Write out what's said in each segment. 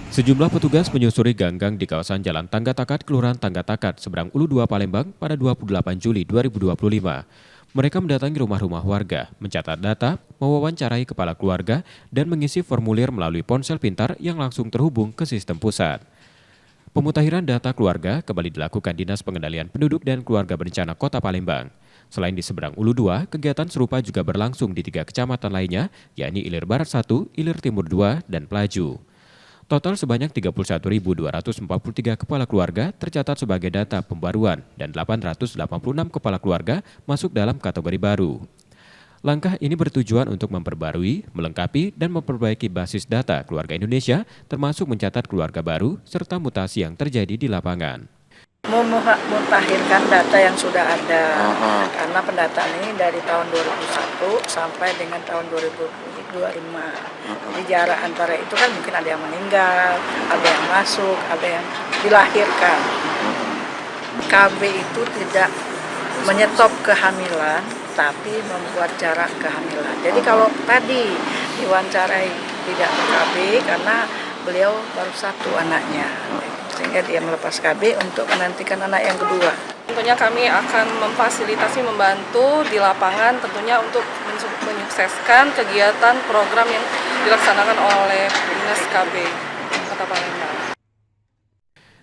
Sejumlah petugas menyusuri gang-gang di kawasan Jalan Tangga Takat, Kelurahan Tangga Takat, Seberang Ulu 2 Palembang pada 28 Juli 2025. Mereka mendatangi rumah-rumah warga, mencatat data, mewawancarai kepala keluarga, dan mengisi formulir melalui ponsel pintar yang langsung terhubung ke sistem pusat. Pemutakhiran data keluarga kembali dilakukan Dinas Pengendalian Penduduk dan Keluarga Berencana Kota Palembang. Selain di Seberang Ulu 2, kegiatan serupa juga berlangsung di 3 kecamatan lainnya, yakni Ilir Barat 1, Ilir Timur 2, dan Pelaju. Total sebanyak 31.243 kepala keluarga tercatat sebagai data pembaruan dan 886 kepala keluarga masuk dalam kategori baru. Langkah ini bertujuan untuk memperbarui, melengkapi, dan memperbaiki basis data keluarga Indonesia termasuk mencatat keluarga baru serta mutasi yang terjadi di lapangan. Memutakhirkan data yang sudah ada, karena pendataan ini dari tahun 2001 sampai dengan tahun 2025. Jadi jarak antara itu kan mungkin ada yang meninggal, ada yang masuk, ada yang dilahirkan. KB itu tidak menyetop kehamilan, tapi membuat jarak kehamilan. Jadi kalau tadi diwawancarai tidak KB karena beliau baru 1 anaknya, sehingga dia melepas KB untuk menantikan anak yang kedua. Tentunya kami akan memfasilitasi, membantu di lapangan tentunya untuk menyukseskan kegiatan program yang dilaksanakan oleh Dinas KB Kota Palembang.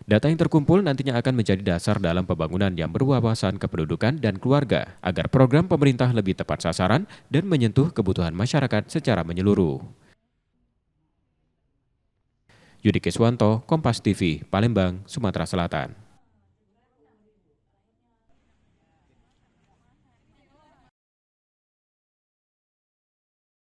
Data yang terkumpul nantinya akan menjadi dasar dalam pembangunan yang berwawasan kependudukan dan keluarga agar program pemerintah lebih tepat sasaran dan menyentuh kebutuhan masyarakat secara menyeluruh. Yudi Keswanto, Kompas TV, Palembang, Sumatera Selatan.